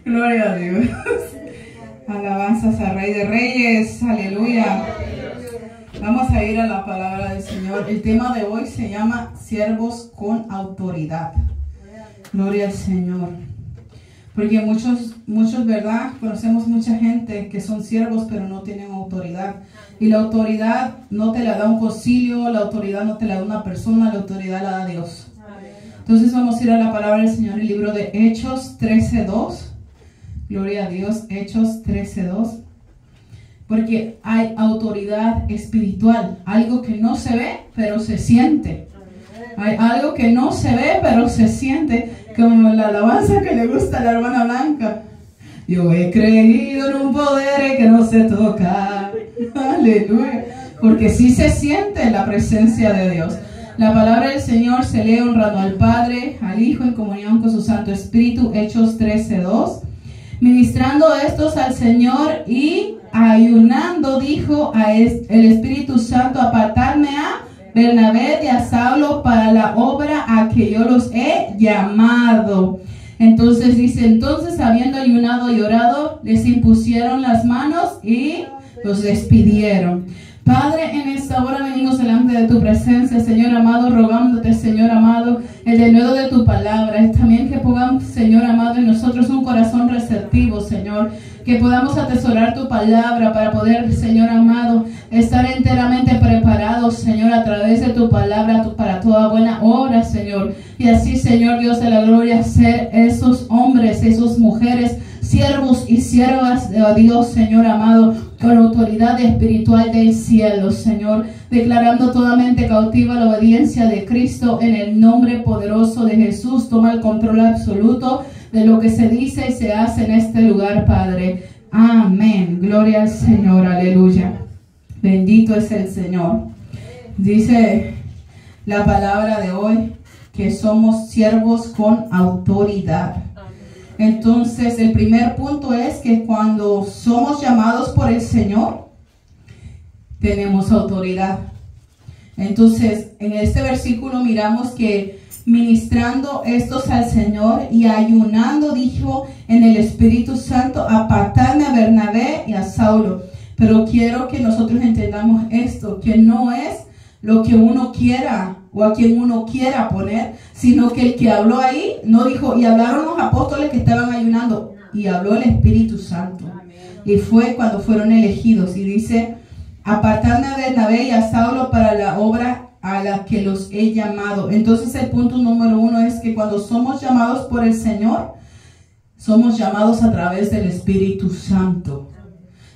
Gloria a Dios. Alabanzas al Rey de Reyes. Aleluya. Vamos a ir a la palabra del Señor. El tema de hoy se llama siervos con autoridad. Gloria al Señor. Porque muchos, ¿verdad? Conocemos mucha gente que son siervos pero no tienen autoridad. Y la autoridad no te la da un concilio, la autoridad no te la da una persona, la autoridad la da Dios. Entonces vamos a ir a la palabra del Señor, el libro de Hechos 13:2. Gloria a Dios, Hechos 13:2. Porque hay autoridad espiritual, algo que no se ve pero se siente. Hay algo que no se ve pero se siente, como la alabanza que le gusta a la hermana Blanca. Yo he creído en un poder que no se toca. Aleluya. Porque sí se siente la presencia de Dios. La palabra del Señor se lee honrando al Padre, al Hijo en comunión con su Santo Espíritu. Hechos 13:2. Ministrando estos al Señor y ayunando, dijo el Espíritu Santo: apartadme a Bernabé y a Saulo para la obra a que yo los he llamado. Entonces dice, entonces habiendo ayunado y orado, les impusieron las manos y los despidieron. Padre, en esta hora venimos delante de tu presencia, Señor amado, rogándote, Señor amado, el denuedo de tu palabra. Es también que pongamos, Señor amado, en nosotros un corazón receptivo, Señor. Que podamos atesorar tu palabra para poder, Señor amado, estar enteramente preparados, Señor, a través de tu palabra para toda buena obra, Señor. Y así, Señor Dios de la gloria, ser esos hombres, esas mujeres, siervos y siervas de Dios, Señor amado, con autoridad espiritual del cielo, Señor, declarando totalmente cautiva la obediencia de Cristo en el nombre poderoso de Jesús. Toma el control absoluto de lo que se dice y se hace en este lugar, Padre. Amén. Gloria al Señor. Aleluya. Bendito es el Señor. Dice la palabra de hoy que somos siervos con autoridad. Entonces, el primer punto es que cuando somos llamados por el Señor, tenemos autoridad. Entonces, en este versículo miramos que ministrando estos al Señor y ayunando, dijo en el Espíritu Santo: apartadme a Bernabé y a Saulo. Pero quiero que nosotros entendamos esto, que no es lo que uno quiera o a quien uno quiera poner, sino que el que habló ahí no dijo, y hablaron los apóstoles que estaban ayunando, y habló el Espíritu Santo. Y fue cuando fueron elegidos, y dice: apartadme a Bernabé y a Saulo para la obra a la que los he llamado. Entonces el punto número uno es que cuando somos llamados por el Señor, somos llamados a través del Espíritu Santo.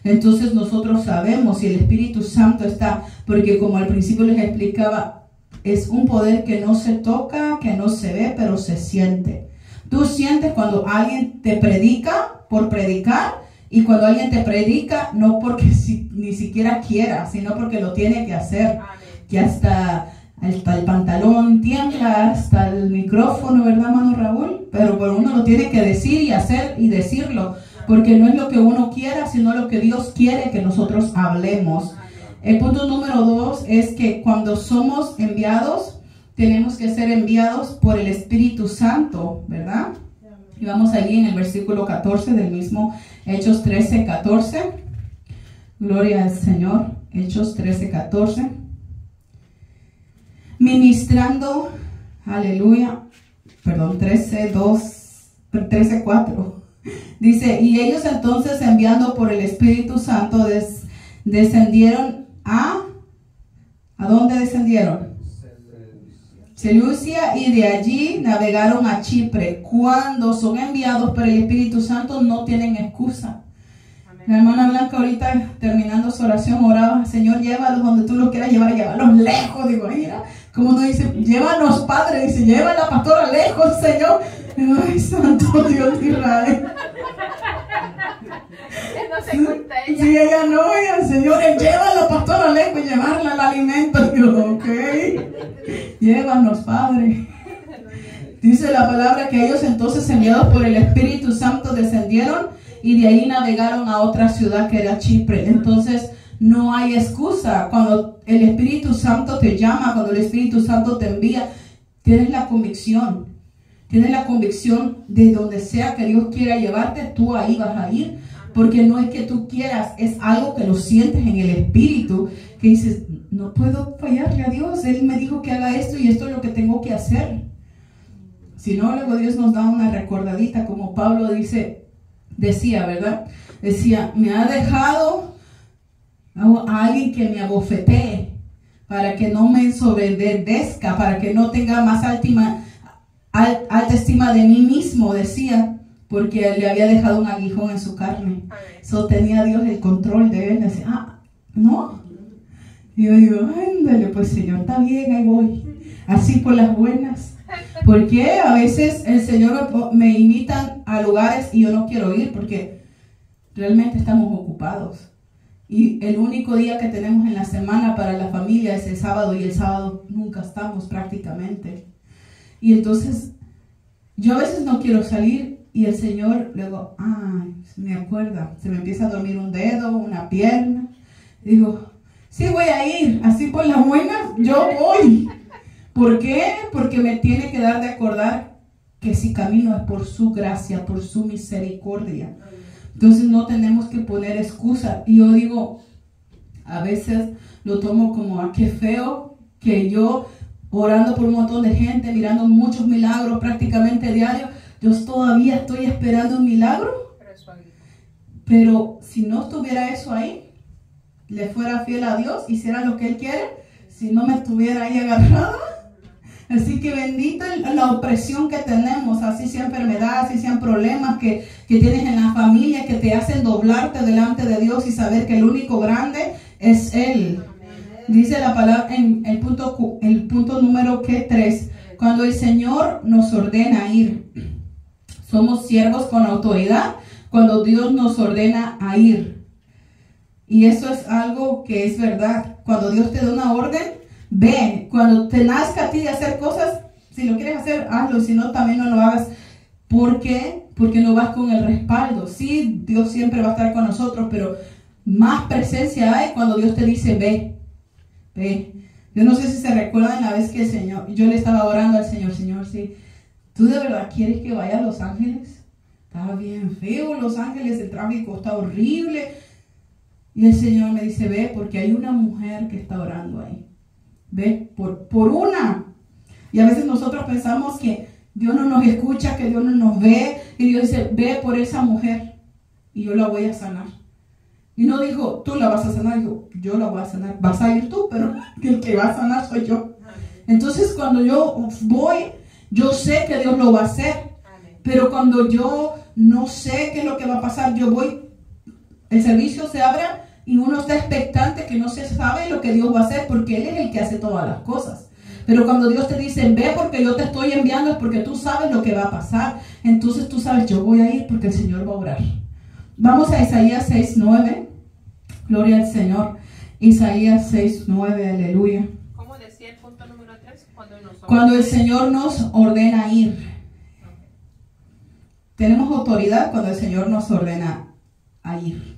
Entonces nosotros sabemos si el Espíritu Santo está, porque como al principio les explicaba, es un poder que no se toca, que no se ve, pero se siente. Tú sientes cuando alguien te predica por predicar, y cuando alguien te predica no porque ni siquiera quiera, sino porque lo tiene que hacer. Que hasta el pantalón tiembla, hasta el micrófono, ¿verdad, hermano Raúl? Pero uno lo tiene que decir y hacer y decirlo, porque no es lo que uno quiera, sino lo que Dios quiere que nosotros hablemos. El punto número 2 es que cuando somos enviados, tenemos que ser enviados por el Espíritu Santo, ¿verdad? Y vamos allí en el versículo 14 del mismo Hechos 13:14. Gloria al Señor. Hechos 13:14. Ministrando, aleluya, 13:4. Dice: y ellos entonces, enviando por el Espíritu Santo, descendieron ¿a dónde descendieron? Seleucia, y de allí navegaron a Chipre. Cuando son enviados por el Espíritu Santo no tienen excusa. La hermana Blanca ahorita terminando su oración oraba: Señor, llévalos donde tú los quieras llevar, llévalos lejos. Digo, mira, como uno dice, llévanos, Padre, dice, lleva a la pastora lejos, Señor. Ay, santo Dios de Israel. No se cuenta ella. Sí, ella no, ella, Señor, lleva a la pastora lejos, llevarla al alimento. Digo, ok, llévanos, Padre. Dice la palabra que ellos entonces, enviados por el Espíritu Santo, descendieron y de ahí navegaron a otra ciudad que era Chipre. Entonces no hay excusa. Cuando el Espíritu Santo te llama, cuando el Espíritu Santo te envía, tienes la convicción. tienes la convicción de donde sea que Dios quiera llevarte, tú ahí vas a ir. Porque no es que tú quieras, es algo que lo sientes en el espíritu, que dices, no puedo fallarle a Dios, Él me dijo que haga esto y esto es lo que tengo que hacer. Si no, luego Dios nos da una recordadita, como Pablo decía, ¿verdad? Decía, me ha dejado a alguien que me abofetee, para que no me ensoberbezca, para que no tenga más alta estima de mí mismo, decía, porque le había dejado un aguijón en su carne. So tenía Dios el control de él. Decía, no. Y yo digo, ándale, pues Señor, está bien, ahí voy. Así por las buenas. Porque a veces el Señor me invitan a lugares y yo no quiero ir porque realmente estamos ocupados. Y el único día que tenemos en la semana para la familia es el sábado, y el sábado nunca estamos prácticamente. Y entonces yo a veces no quiero salir. Y el Señor luego, me acuerda, se me empieza a dormir un dedo, una pierna. Digo, sí voy a ir, así por las buenas, yo voy. ¿Por qué? Porque me tiene que dar de acordar que si camino es por su gracia, por su misericordia. Entonces no tenemos que poner excusa. Y yo digo, a veces lo tomo como, qué feo que yo, orando por un montón de gente, mirando muchos milagros prácticamente diarios, yo todavía estoy esperando un milagro. Pero si no estuviera eso ahí, le fuera fiel a Dios, hiciera lo que Él quiere, si no me estuviera ahí agarrada. Así que bendita la opresión que tenemos, así sea enfermedad, así sean problemas que tienes en la familia, que te hacen doblarte delante de Dios y saber que el único grande es Él. Dice la palabra en el punto número 3, cuando el Señor nos ordena ir. Somos siervos con autoridad cuando Dios nos ordena a ir. Y eso es algo que es verdad. Cuando Dios te da una orden, ve. Cuando te nazca a ti de hacer cosas, si lo quieres hacer, hazlo. Si no, también no lo hagas. ¿Por qué? Porque no vas con el respaldo. Sí, Dios siempre va a estar con nosotros, pero más presencia hay cuando Dios te dice, ve. Ve. Yo no sé si se recuerdan la vez que el Señor, yo le estaba orando al Señor, sí. ¿Tú de verdad quieres que vaya a Los Ángeles? Está bien feo Los Ángeles, el tráfico está horrible. Y el Señor me dice, ve, porque hay una mujer que está orando ahí. Ve, por una. Y a veces nosotros pensamos que Dios no nos escucha, que Dios no nos ve. Y Dios dice, ve por esa mujer y yo la voy a sanar. Y no dijo, tú la vas a sanar, dijo, yo la voy a sanar. Vas a ir tú, pero el que va a sanar soy yo. Entonces cuando yo voy, yo sé que Dios lo va a hacer. Pero cuando yo no sé qué es lo que va a pasar, yo voy, el servicio se abre y uno está expectante, que no se sabe lo que Dios va a hacer, porque Él es el que hace todas las cosas. Pero cuando Dios te dice, ve porque yo te estoy enviando, es porque tú sabes lo que va a pasar. Entonces tú sabes, yo voy a ir porque el Señor va a obrar. Vamos a Isaías 6:9. Gloria al Señor. Isaías 6:9, aleluya. ¿Cómo decía el punto número 3? Cuando el Señor nos ordena ir. Tenemos autoridad cuando el Señor nos ordena a ir.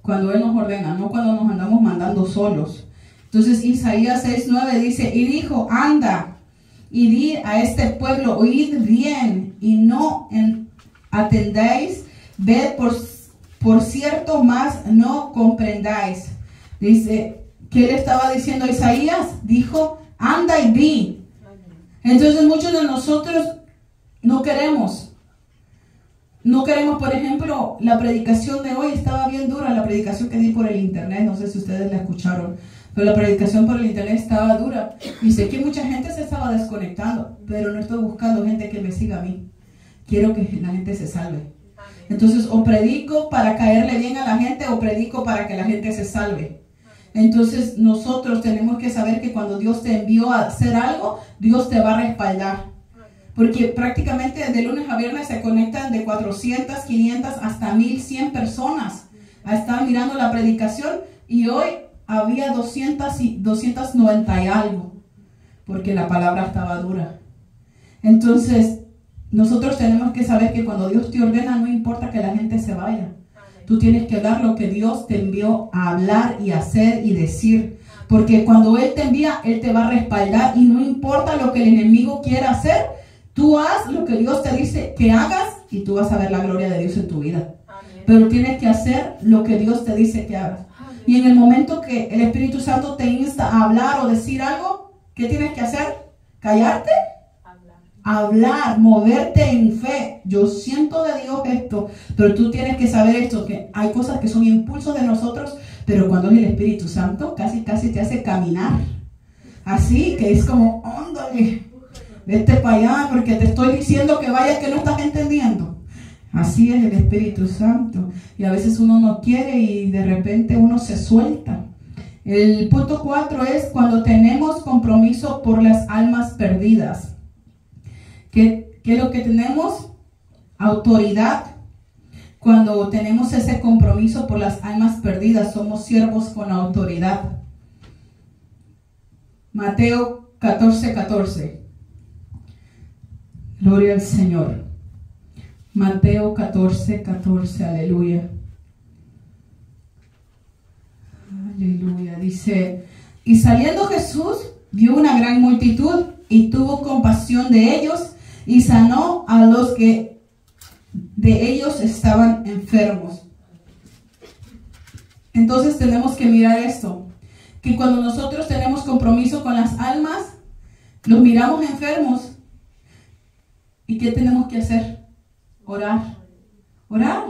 Cuando Él nos ordena, no cuando nos andamos mandando solos. Entonces Isaías 6:9 dice, y dijo, anda y di a este pueblo, oíd bien y no atendéis, ved por cierto, más no comprendáis. Dice, ¿qué le estaba diciendo a Isaías? Dijo, anda y di. Entonces muchos de nosotros no queremos. No queremos, por ejemplo, la predicación de hoy estaba bien dura, la predicación que di por el internet, no sé si ustedes la escucharon, pero la predicación por el internet estaba dura. Y sé que mucha gente se estaba desconectando, pero no estoy buscando gente que me siga a mí. Quiero que la gente se salve. Entonces, o predico para caerle bien a la gente, o predico para que la gente se salve. Entonces, nosotros tenemos que saber que cuando Dios te envió a hacer algo, Dios te va a respaldar. Porque prácticamente de lunes a viernes se conectan de 400, 500 hasta 1100 personas a estar mirando la predicación. Y hoy había 290 y algo, porque la palabra estaba dura. Entonces, nosotros tenemos que saber que cuando Dios te ordena, no importa que la gente se vaya. Tú tienes que dar lo que Dios te envió a hablar y hacer y decir. Porque cuando Él te envía, Él te va a respaldar. Y no importa lo que el enemigo quiera hacer, Tú haz lo que Dios te dice que hagas y tú vas a ver la gloria de Dios en tu vida. Amén. Pero tienes que hacer lo que Dios te dice que hagas. Amén. Y en el momento que el Espíritu Santo te insta a hablar o decir algo, ¿qué tienes que hacer? ¿Callarte? Hablar, moverte en fe. Yo siento de Dios esto, pero tú tienes que saber esto, que hay cosas que son impulsos de nosotros, pero cuando es el Espíritu Santo, casi te hace caminar. Así que es como, óndale, vete para allá, porque te estoy diciendo que vayas, que no estás entendiendo. Así es el Espíritu Santo. Y a veces uno no quiere y de repente uno se suelta. El punto 4 es cuando tenemos compromiso por las almas perdidas. ¿Qué es lo que tenemos? Autoridad. Cuando tenemos ese compromiso por las almas perdidas, somos siervos con autoridad. Mateo 14:14. Gloria al Señor. Mateo 14:14. Aleluya. Aleluya. Dice, y saliendo Jesús, vio una gran multitud y tuvo compasión de ellos y sanó a los que de ellos estaban enfermos. Entonces tenemos que mirar esto, que cuando nosotros tenemos compromiso con las almas, los miramos enfermos. ¿Y qué tenemos que hacer? Orar. Orar.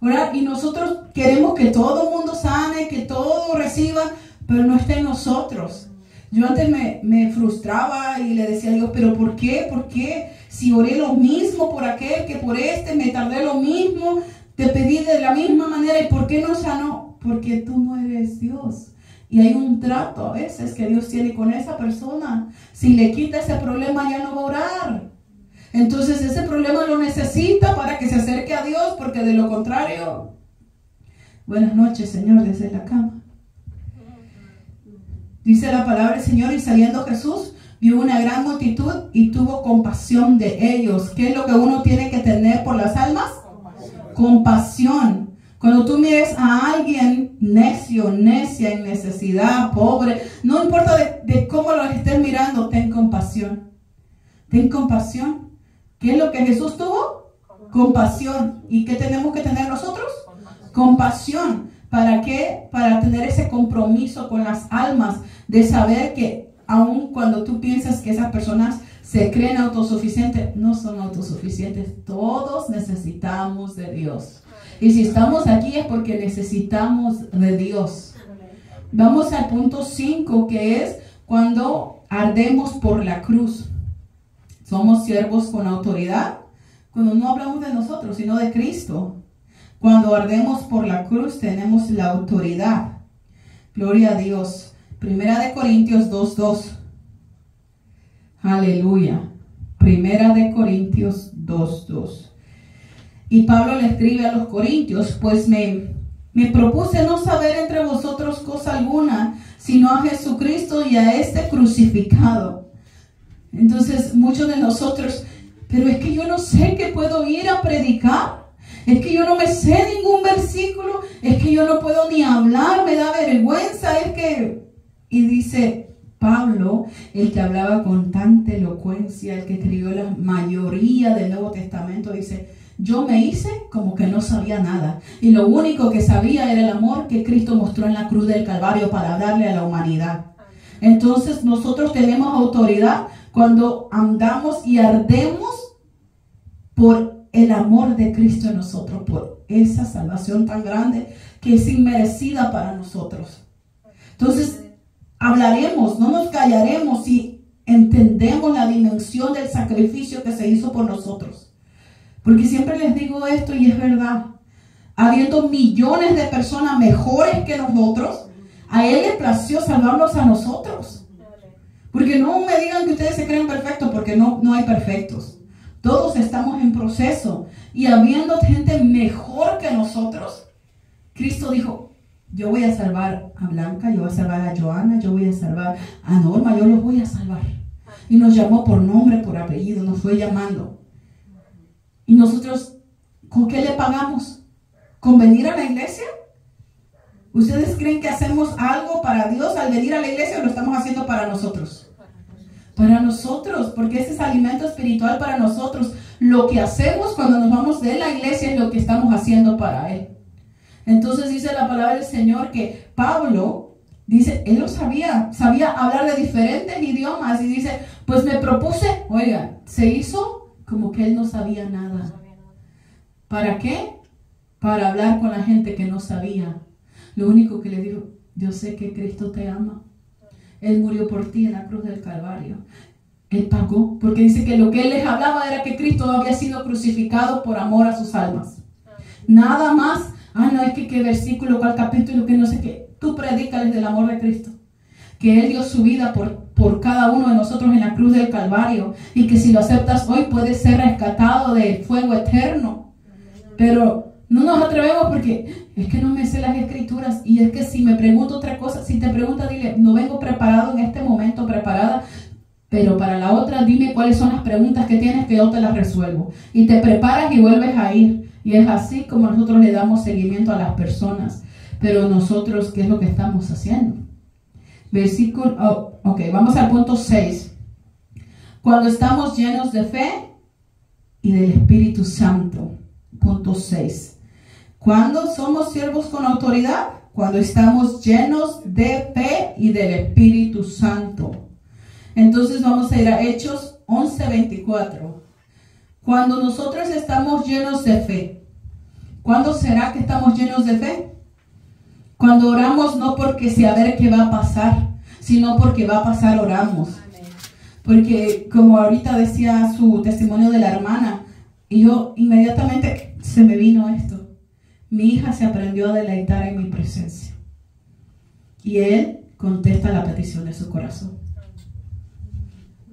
Orar. Y nosotros queremos que todo el mundo sane, que todo reciba, pero no está en nosotros. Yo antes me frustraba y le decía a Dios, pero ¿por qué? ¿Por qué? Si oré lo mismo por aquel que por este, me tardé lo mismo, te pedí de la misma manera, ¿y por qué no sanó? Porque tú no eres Dios. Y hay un trato a veces que Dios tiene con esa persona. Si le quita ese problema, ya no va a orar. Entonces ese problema lo necesita para que se acerque a Dios, porque de lo contrario... Buenas noches, Señor, desde la cama. Dice la palabra del Señor, y saliendo Jesús, vio una gran multitud y tuvo compasión de ellos. ¿Qué es lo que uno tiene que tener por las almas? Compasión. Cuando tú mires a alguien necio, necia, en necesidad, pobre, no importa de cómo lo estés mirando, ten compasión. Ten compasión. ¿Qué es lo que Jesús tuvo? Compasión. ¿Y qué tenemos que tener nosotros? Compasión. ¿Para qué? Para tener ese compromiso con las almas, de saber que aun cuando tú piensas que esas personas se creen autosuficientes, no son autosuficientes. Todos necesitamos de Dios. Y si estamos aquí es porque necesitamos de Dios. Vamos al punto 5, que es cuando ardemos por la cruz. Somos siervos con autoridad. Cuando no hablamos de nosotros, sino de Cristo. Cuando ardemos por la cruz tenemos la autoridad. Gloria a Dios. Primera de Corintios 2:2. Aleluya. Primera de Corintios 2:2. Y Pablo le escribe a los corintios, pues me propuse no saber entre vosotros cosa alguna, sino a Jesucristo y a este crucificado. Entonces muchos de nosotros, pero es que yo no sé que puedo ir a predicar. Es que yo no me sé ningún versículo, es que yo no puedo ni hablar, me da vergüenza, es que... Y dice Pablo, el que hablaba con tanta elocuencia, el que escribió la mayoría del Nuevo Testamento, dice, yo me hice como que no sabía nada. Y lo único que sabía era el amor que Cristo mostró en la cruz del Calvario para darle a la humanidad. Entonces nosotros tenemos autoridad cuando andamos y ardemos por el amor de Cristo en nosotros, por esa salvación tan grande que es inmerecida para nosotros. Entonces, hablaremos, no nos callaremos si entendemos la dimensión del sacrificio que se hizo por nosotros. Porque siempre les digo esto y es verdad. Habiendo millones de personas mejores que nosotros, a Él le plació salvarnos a nosotros. Porque no me digan que ustedes se creen perfectos, porque no hay perfectos. Todos estamos en proceso. Y habiendo gente mejor que nosotros, Cristo dijo, yo voy a salvar a Blanca, yo voy a salvar a Joana, yo voy a salvar a Norma, yo los voy a salvar. Y nos llamó por nombre, por apellido, nos fue llamando. Y nosotros, ¿con qué le pagamos? ¿Con venir a la iglesia? ¿Ustedes creen que hacemos algo para Dios al venir a la iglesia o lo estamos haciendo para nosotros? para nosotros, porque ese es alimento espiritual para nosotros. Lo que hacemos cuando nos vamos de la iglesia es lo que estamos haciendo para Él. Entonces dice la palabra del Señor que Pablo, dice, él lo sabía hablar de diferentes idiomas y dice, pues me propuse, oiga, se hizo como que él no sabía nada. ¿Para qué? Para hablar con la gente que no sabía. Lo único que le dijo, yo sé que Cristo te ama. Él murió por ti en la cruz del Calvario. Él pagó, porque dice que lo que él les hablaba era que Cristo había sido crucificado por amor a sus almas. Nada más. No, es que qué versículo, cuál capítulo, que no sé qué. Tú predícales del amor de Cristo. Que Él dio su vida por cada uno de nosotros en la cruz del Calvario. Y que si lo aceptas hoy puedes ser rescatado del fuego eterno. Pero no nos atrevemos porque es que no me sé las escrituras. Y es que si me pregunto otra cosa, si te pregunta, dile, no vengo preparado en este momento, preparada. Pero para la otra, dime cuáles son las preguntas que tienes que yo te las resuelvo. Y te preparas y vuelves a ir. Y es así como nosotros le damos seguimiento a las personas. Pero nosotros, ¿qué es lo que estamos haciendo? Vamos al punto 6. Cuando estamos llenos de fe y del Espíritu Santo. Punto 6. Cuando somos siervos con autoridad, cuando estamos llenos de fe y del Espíritu Santo. Entonces vamos a ir a Hechos 11:24. Cuando nosotros estamos llenos de fe, ¿cuándo será que estamos llenos de fe? Cuando oramos no porque sea a ver qué va a pasar, sino porque va a pasar, oramos. Porque como ahorita decía su testimonio de la hermana, y yo inmediatamente se me vino esto. Mi hija se aprendió a deleitar en mi presencia. Y él contesta la petición de su corazón.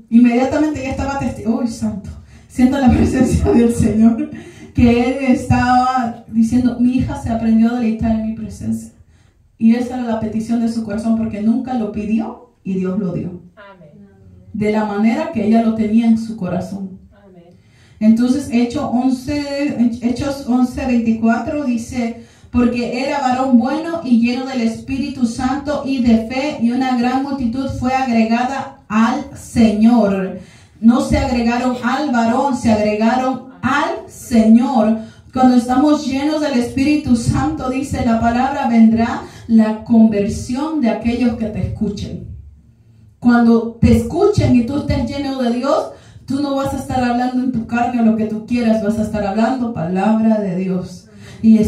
Inmediatamente ella estaba ¡Uy, santo! Siento la presencia del Señor, que Él estaba diciendo, mi hija se aprendió a deleitar en mi presencia. Y esa era la petición de su corazón, porque nunca lo pidió y Dios lo dio. Amén. De la manera que ella lo tenía en su corazón. Amén. Entonces, Hechos 11:24 dice, porque era varón bueno y lleno del Espíritu Santo y de fe, y una gran multitud fue agregada al Señor. No se agregaron al varón, se agregaron al Señor. Cuando estamos llenos del Espíritu Santo, dice la palabra, vendrá la conversión de aquellos que te escuchen. Cuando te escuchen y tú estés lleno de Dios, tú no vas a estar hablando en tu carne o lo que tú quieras, vas a estar hablando palabra de Dios. Y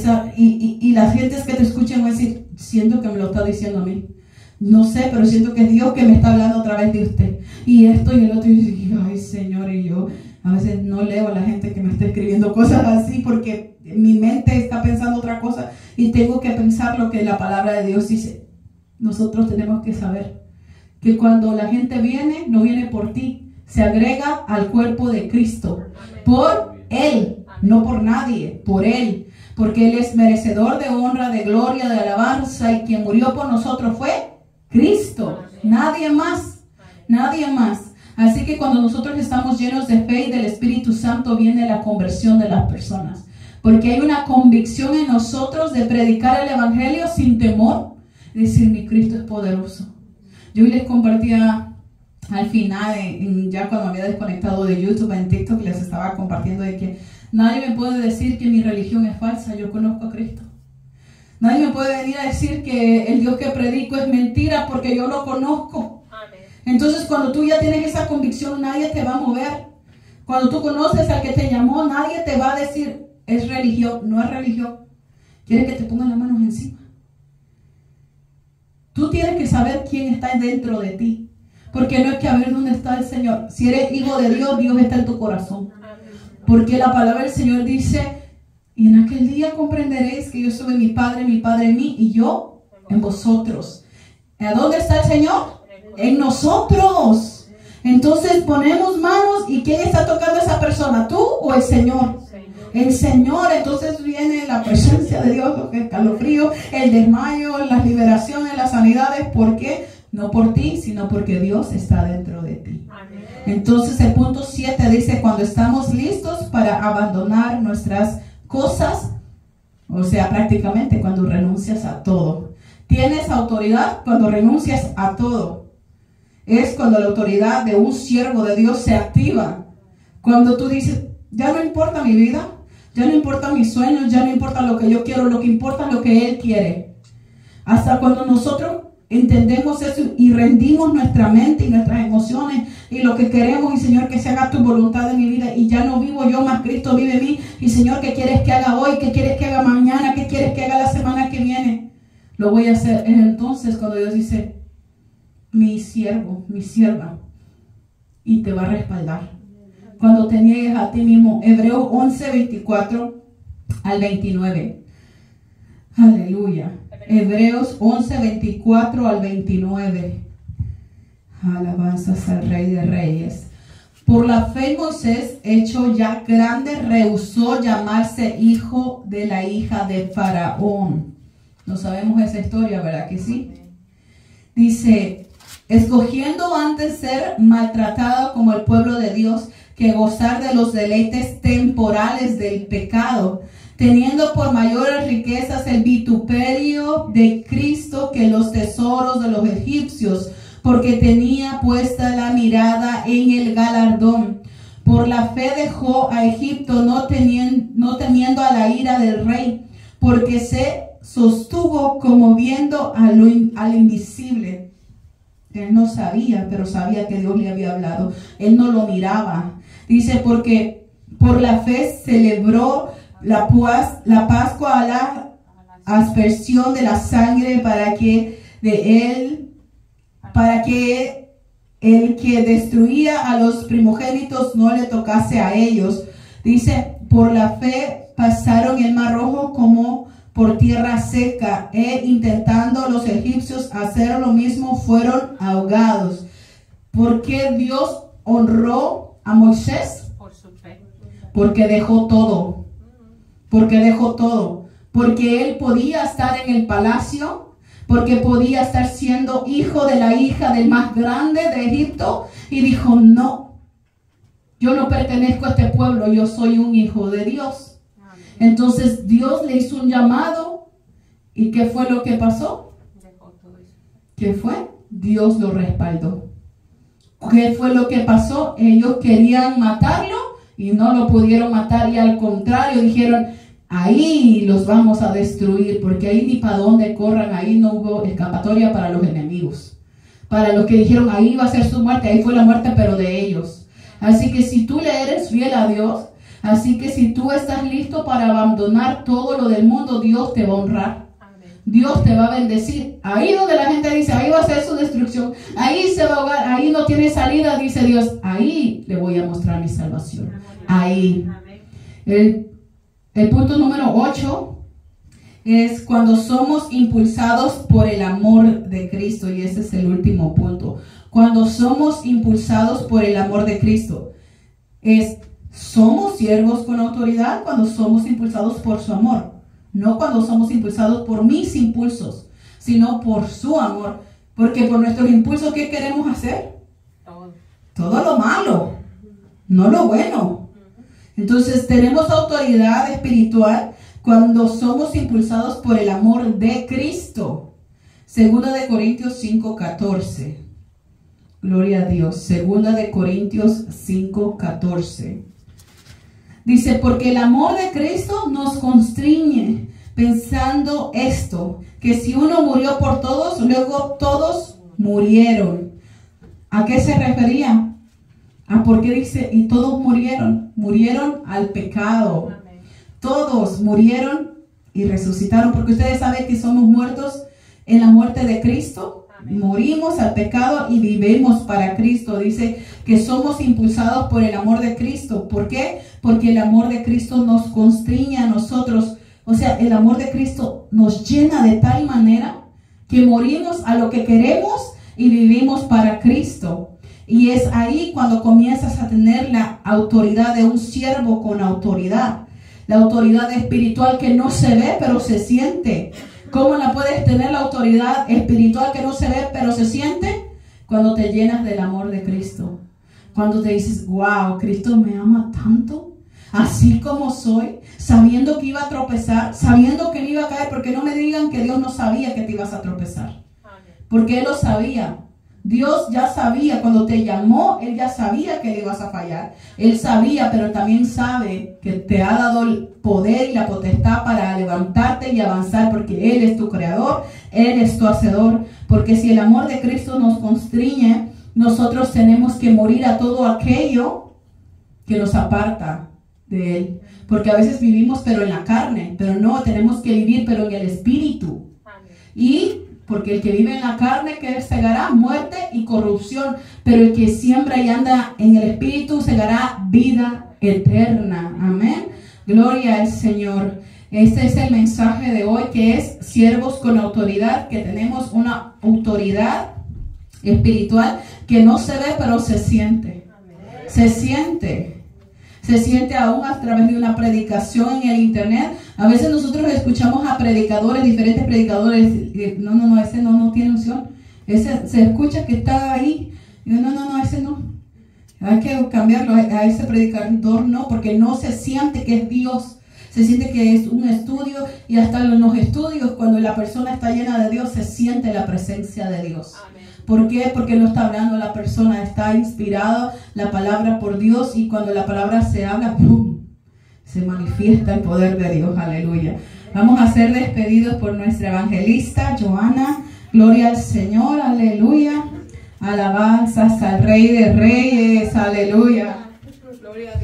las gentes que te escuchen van a decir, siento que me lo está diciendo a mí. No sé, pero siento que es Dios que me está hablando a través de usted. Y esto y el otro. Y digo, ay, Señor, y yo a veces no leo a la gente que me está escribiendo cosas así porque mi mente está pensando otra cosa y tengo que pensar lo que la palabra de Dios dice. Nosotros tenemos que saber que cuando la gente viene, no viene por ti, se agrega al cuerpo de Cristo. Por Él, no por nadie, por Él. Porque Él es merecedor de honra, de gloria, de alabanza, y quien murió por nosotros fue Cristo, nadie más, nadie más. Así que cuando nosotros estamos llenos de fe y del Espíritu Santo, viene la conversión de las personas. Porque hay una convicción en nosotros de predicar el Evangelio sin temor, decir, mi Cristo es poderoso. Yo les compartía al final, ya cuando me había desconectado de YouTube, en TikTok, les estaba compartiendo de que nadie me puede decir que mi religión es falsa, yo conozco a Cristo. Nadie me puede venir a decir que el Dios que predico es mentira porque yo lo conozco. Amén. Entonces cuando tú ya tienes esa convicción, nadie te va a mover. Cuando tú conoces al que te llamó, nadie te va a decir es religión, no es religión. Quiere que te pongan las manos encima. Tú tienes que saber quién está dentro de ti. Porque no es que a ver dónde está el Señor. Si eres hijo de Dios, Dios está en tu corazón. Porque la palabra del Señor dice, y en aquel día comprenderéis que yo soy mi Padre en mí y yo en vosotros. ¿A dónde está el Señor? En nosotros. Entonces ponemos manos, ¿y quién está tocando a esa persona? ¿Tú o el Señor? El Señor. Entonces viene la presencia de Dios, el escalofrío, el desmayo, las liberaciones, las sanidades. ¿Por qué? No por ti, sino porque Dios está dentro de ti. Entonces el punto 7 dice, cuando estamos listos para abandonar nuestras cosas, o sea, prácticamente cuando renuncias a todo. Tienes autoridad cuando renuncias a todo. es cuando la autoridad de un siervo de Dios se activa. Cuando tú dices, ya no importa mi vida, ya no importa mis sueños, ya no importa lo que yo quiero, lo que importa es lo que Él quiere. Hasta cuando nosotros entendemos eso y rendimos nuestra mente y nuestras emociones y lo que queremos, y Señor, que se haga tu voluntad en mi vida, y ya no vivo yo, más Cristo vive en mí. Y Señor, ¿qué quieres que haga hoy? ¿Qué quieres que haga mañana? ¿Qué quieres que haga la semana que viene? Lo voy a hacer. Es entonces cuando Dios dice, mi siervo, mi sierva, y te va a respaldar. Cuando te niegues a ti mismo. Hebreos 11, 24 al 29. Aleluya. Hebreos 11, 24 al 29. Alabanzas al Rey de Reyes. Por la fe Moisés, hecho ya grande, rehusó llamarse hijo de la hija de Faraón. No sabemos esa historia, ¿verdad que sí? Dice, escogiendo antes ser maltratado como el pueblo de Dios, que gozar de los deleites temporales del pecado, teniendo por mayores riquezas el vituperio de Cristo que los tesoros de los egipcios, porque tenía puesta la mirada en el galardón. Por la fe dejó a Egipto, no temiendo a la ira del rey, porque se sostuvo como viendo al invisible. Él no sabía, pero sabía que Dios le había hablado. Él no lo miraba. Dice, porque por la fe celebró la Pascua a la aspersión de la sangre, para que el que destruía a los primogénitos no le tocase a ellos. Dice, por la fe pasaron el mar rojo como por tierra seca, e intentando los egipcios hacer lo mismo, fueron ahogados. ¿Por qué Dios honró a Moisés? Por su fe. Porque dejó todo. Porque dejó todo. Porque él podía estar en el palacio, porque podía estar siendo hijo de la hija del más grande de Egipto, y dijo, no, yo no pertenezco a este pueblo, yo soy un hijo de Dios. Entonces Dios le hizo un llamado, ¿y qué fue lo que pasó? ¿Qué fue? Dios lo respaldó. ¿Qué fue lo que pasó? Ellos querían matarlo y no lo pudieron matar, y al contrario dijeron, ahí los vamos a destruir, porque ahí ni para dónde corran, ahí no hubo escapatoria para los enemigos. Para los que dijeron, ahí va a ser su muerte, ahí fue la muerte, pero de ellos. Así que si tú le eres fiel a Dios, así que si tú estás listo para abandonar todo lo del mundo, Dios te va a honrar. Amén. Dios te va a bendecir. Ahí donde la gente dice, ahí va a ser su destrucción, ahí se va a ahogar, ahí no tiene salida, dice Dios, ahí le voy a mostrar mi salvación. Ahí. El punto número 8 es cuando somos impulsados por el amor de Cristo, y ese es el último punto. Cuando somos impulsados por el amor de Cristo, somos siervos con autoridad cuando somos impulsados por su amor. No cuando somos impulsados por mis impulsos, sino por su amor. Porque por nuestros impulsos, ¿qué queremos hacer? Todo lo malo, no lo bueno. Entonces tenemos autoridad espiritual cuando somos impulsados por el amor de Cristo. 2 de Corintios 5:14. Gloria a Dios. 2 de Corintios 5:14. Dice, porque el amor de Cristo nos constriñe, pensando esto, que si uno murió por todos, luego todos murieron. ¿A qué se refería? Porque dice, y todos murieron al pecado. Amén. Todos murieron y resucitaron, porque ustedes saben que somos muertos en la muerte de Cristo. Amén. Morimos al pecado y vivimos para Cristo. Dice que somos impulsados por el amor de Cristo. ¿Por qué? Porque el amor de Cristo nos constriñe a nosotros. O sea, el amor de Cristo nos llena de tal manera que morimos a lo que queremos y vivimos para Cristo. Y es ahí cuando comienzas a tener la autoridad de un siervo con autoridad. La autoridad espiritual que no se ve, pero se siente. ¿Cómo la puedes tener la autoridad espiritual que no se ve, pero se siente? Cuando te llenas del amor de Cristo. Cuando te dices, wow, Cristo me ama tanto, así como soy, sabiendo que iba a tropezar, sabiendo que me iba a caer, porque no me digan que Dios no sabía que te ibas a tropezar. Porque Él lo sabía. Dios ya sabía, cuando te llamó, Él ya sabía que le ibas a fallar. Él sabía, pero también sabe que te ha dado el poder y la potestad para levantarte y avanzar, porque Él es tu creador, Él es tu hacedor. Porque si el amor de Cristo nos constriñe, nosotros tenemos que morir a todo aquello que nos aparta de Él. Porque a veces vivimos pero en la carne, pero no, tenemos que vivir pero en el Espíritu. Y porque el que vive en la carne, que segará muerte y corrupción, pero el que siembra y anda en el Espíritu segará vida eterna. Amén. Gloria al Señor. Este es el mensaje de hoy, que es siervos con autoridad, que tenemos una autoridad espiritual que no se ve pero se siente. Se siente aún a través de una predicación en el internet. A veces nosotros escuchamos a predicadores, diferentes predicadores, no, ese no tiene unción. Ese se escucha que está ahí. No, ese no. Hay que cambiarlo a ese predicador, no, porque no se siente que es Dios. Se siente que es un estudio, y hasta en los estudios, cuando la persona está llena de Dios, se siente la presencia de Dios. Amén. ¿Por qué? Porque no está hablando la persona, está inspirada la palabra por Dios, y cuando la palabra se habla, ¡pum!, se manifiesta el poder de Dios. Aleluya. Vamos a ser despedidos por nuestra evangelista Joana. Gloria al Señor, aleluya. Alabanzas al Rey de Reyes, aleluya. Gloria a Dios.